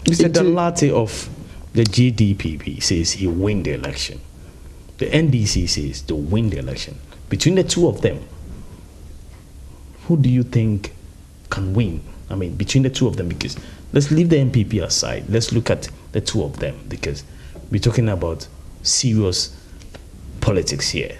Mr. Danladi of the GDPP says he win the election. The NDC says to win the election. Between the two of them, who do you think can win? I mean, between the two of them, because let's leave the NPP aside. Let's look at the two of them, because we're talking about serious politics here.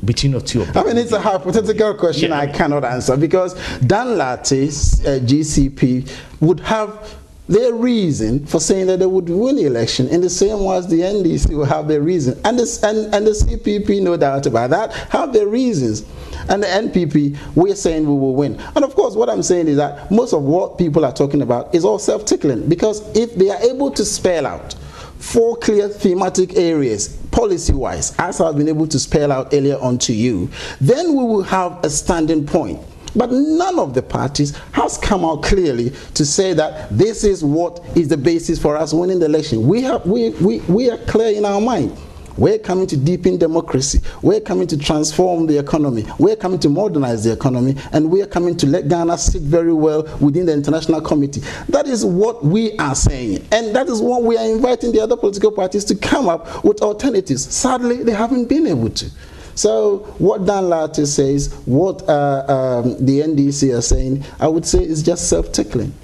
Between the two of them. I mean, it's a hypothetical question I cannot answer, because Danladi's GCP would have their reason for saying that they would win the election, in the same way as the NDC will have their reason. And the CPP, no doubt about that, have their reasons. And the NPP, we're saying we will win. And of course, what I'm saying is that most of what people are talking about is all self-tickling, because if they are able to spell out 4 clear thematic areas, policy-wise, as I've been able to spell out earlier on to you, then we will have a standing point. But none of the parties has come out clearly to say that this is what is the basis for us winning the election. We are clear in our mind. We're coming to deepen democracy. We're coming to transform the economy. We're coming to modernize the economy. And we're coming to let Ghana sit very well within the international community. That is what we are saying. And that is what we are inviting the other political parties to come up with alternatives. Sadly, they haven't been able to. So what Danladi says, what the NDC are saying, I would say is just self-tickling.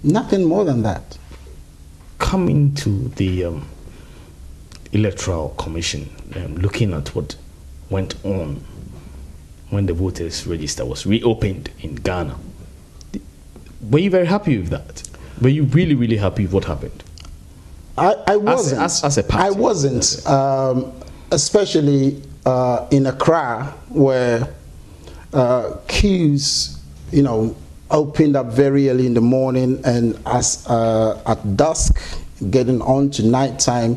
Nothing more than that. Coming to the Electoral Commission, looking at what went on when the voters register was reopened in Ghana, were you very happy with that? Were you really, really happy with what happened? I wasn't. As a party. I wasn't. Especially in Accra, where queues, opened up very early in the morning, and as at dusk, getting on to nighttime,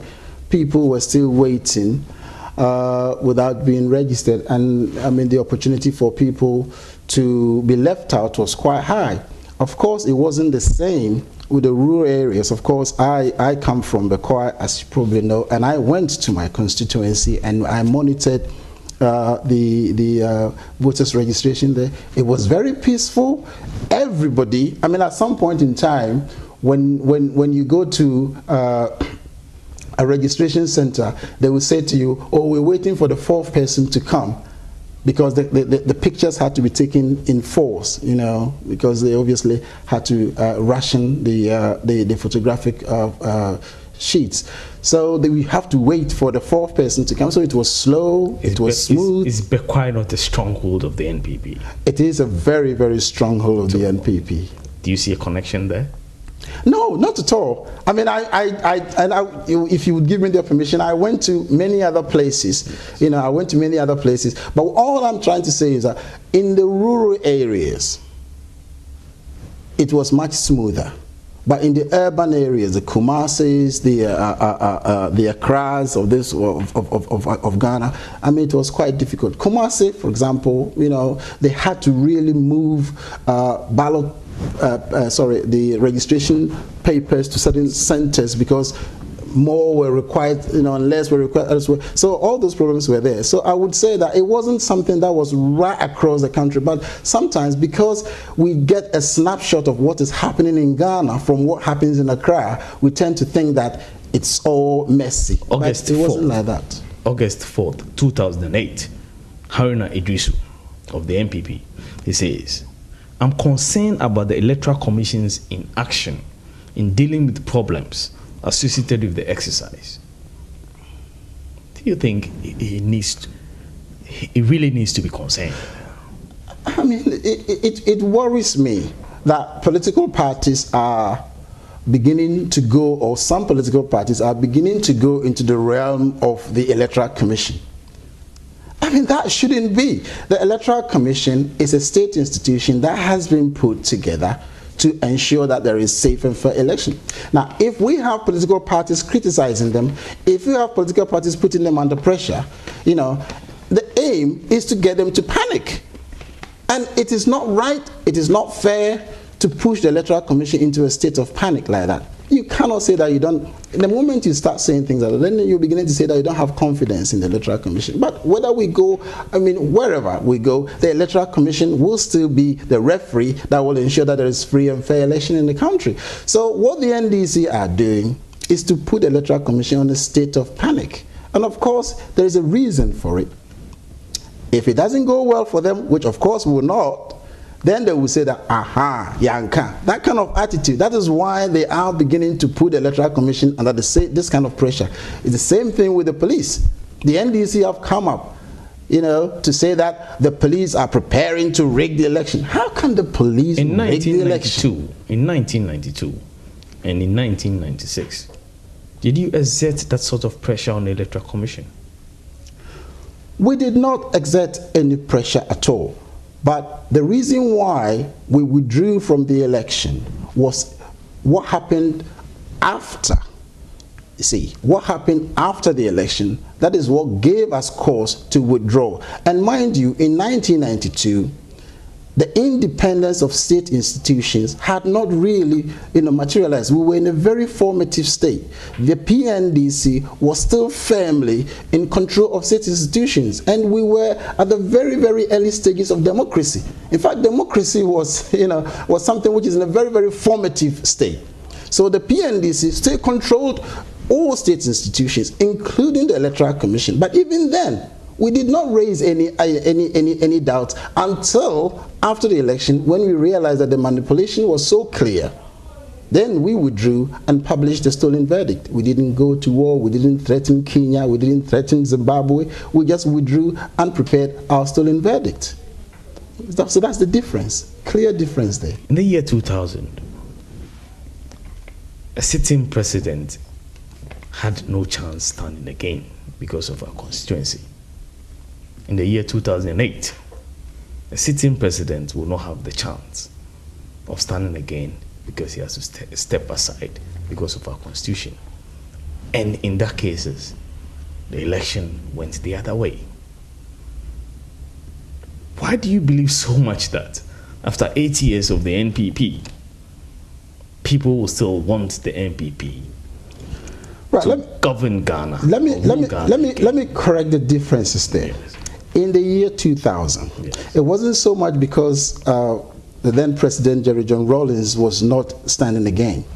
people were still waiting without being registered, and I mean the opportunity for people to be left out was quite high. Of course, it wasn't the same with the rural areas. Of course, I come from Bekoa, as you probably know, and I went to my constituency and I monitored the voters registration there. It was very peaceful. Everybody, I mean, at some point in time, when you go to a registration center, they will say to you, oh, we're waiting for the 4th person to come, because the pictures had to be taken in force, because they obviously had to ration the photographic sheets. So we have to wait for the 4th person to come. So it was slow, it was smooth. Is Bekwai not a stronghold of the NPP? It is a very, very stronghold of the NPP. Do you see a connection there? No, not at all. I mean, if you would give me the permission, I went to many other places. I went to many other places. But all I'm trying to say is that in the rural areas, it was much smoother. But in the urban areas, the Kumasis, the Accras of Ghana, I mean, it was quite difficult. Kumasi, for example, they had to really move the registration papers to certain centers, because more were required, and less were required elsewhere. So all those problems were there. So I would say that it wasn't something that was right across the country, but sometimes because we get a snapshot of what is happening in Ghana from what happens in Accra, we tend to think that it's all messy. August 4th, it wasn't like that. August 4th, 2008, Haruna Idrisu of the NPP, he says, I'm concerned about the Electoral Commission's inaction in dealing with problems associated with the exercise. Do you think it really needs to be concerned? I mean, it worries me that political parties are beginning to go, or some political parties are beginning to go into the realm of the Electoral Commission. I mean, that shouldn't be. The Electoral Commission is a state institution that has been put together to ensure that there is safe and fair election. Now, if we have political parties criticizing them, if we have political parties putting them under pressure, the aim is to get them to panic. And it is not right, it is not fair to push the Electoral Commission into a state of panic like that. You cannot say that you don't. The moment you start saying things like that, then you're beginning to say that you don't have confidence in the Electoral Commission. But whether we go, I mean, wherever we go, the Electoral Commission will still be the referee that will ensure that there is free and fair election in the country. So what the NDC are doing is to put the Electoral Commission on a state of panic. And of course, there is a reason for it. If it doesn't go well for them, which of course will not, then they will say that, aha, yanka. That kind of attitude. That is why they are beginning to put the Electoral Commission under this kind of pressure. It's the same thing with the police. The NDC have come up, to say that the police are preparing to rig the election. How can the police rig the election? In 1992 and in 1996, did you exert that sort of pressure on the Electoral Commission? We did not exert any pressure at all. But the reason why we withdrew from the election was what happened after. You see, what happened after the election, that is what gave us cause to withdraw. And mind you, in 1992, the independence of state institutions had not really materialized. We were in a very formative state. The PNDC was still firmly in control of state institutions, and we were at the very, very early stages of democracy. In fact, democracy was, was something which is in a very, very formative state. So the PNDC still controlled all state institutions, including the Electoral Commission. But even then, we did not raise any doubts until after the election, when we realized that the manipulation was so clear. Then we withdrew and published the stolen verdict. We didn't go to war, we didn't threaten Kenya, we didn't threaten Zimbabwe. We just withdrew and prepared our stolen verdict. So that's the difference, clear difference there. In the year 2000, a sitting president had no chance standing again because of our constituency. In the year 2008, a sitting president will not have the chance of standing again because he has to step aside because of our constitution. And in that cases, the election went the other way. Why do you believe so much that after 8 years of the NPP, people will still want the NPP to govern Ghana? Let me correct the differences there. Yes. In the year 2000, yes, it wasn't so much because the then President Jerry John Rawlings was not standing again.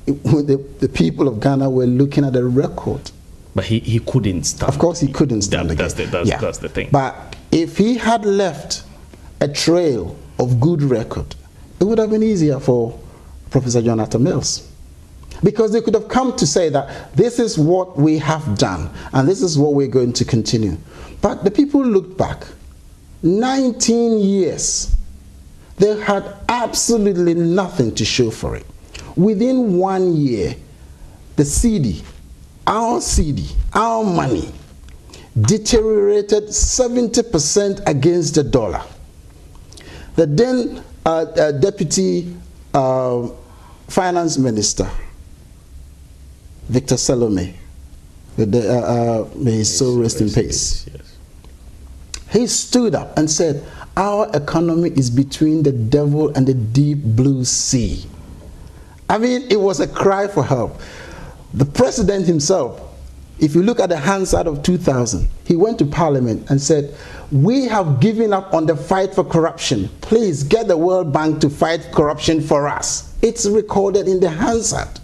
The people of Ghana were looking at the record. But he couldn't stand. Of course he couldn't stand again. That's the thing. But if he had left a trail of good record, it would have been easier for Professor John Atta Mills. Because they could have come to say that this is what we have done and this is what we're going to continue. But the people looked back. 19 years. They had absolutely nothing to show for it. Within 1 year, the CD, our money, deteriorated 70% against the dollar. The then Deputy Finance Minister, Victor Salome, may his soul rest in peace. Yes. He stood up and said, our economy is between the devil and the deep blue sea. I mean, it was a cry for help. The president himself, if you look at the Hansard of 2000, he went to Parliament and said, we have given up on the fight for corruption. Please get the World Bank to fight corruption for us. It's recorded in the Hansard.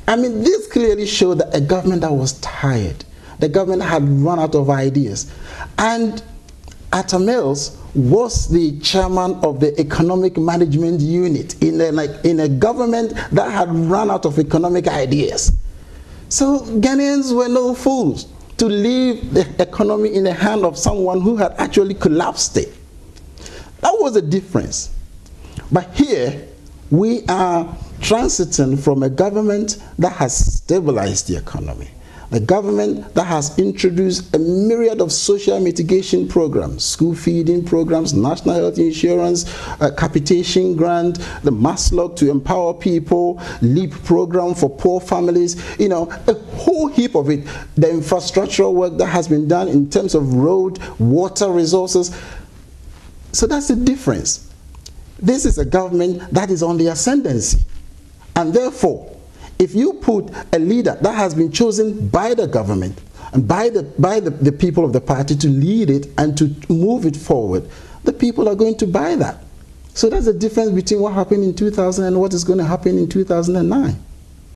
I mean, this clearly showed that a government that was tired, the government had run out of ideas. And Atta Mills was the chairman of the economic management unit in a government that had run out of economic ideas. So Ghanaians were no fools to leave the economy in the hand of someone who had actually collapsed it. That was the difference. But here, we are transiting from a government that has stabilized the economy, a government that has introduced a myriad of social mitigation programs, school feeding programs, national health insurance, capitation grant, the MASLOC to empower people, LEAP program for poor families, a whole heap of it. The infrastructural work that has been done in terms of road, water resources. So that's the difference. This is a government that is on the ascendancy. And therefore, If you put a leader that has been chosen by the government and by the people of the party to lead it and to move it forward, the people are going to buy that. So that's the difference between what happened in 2000 and what is going to happen in 2009.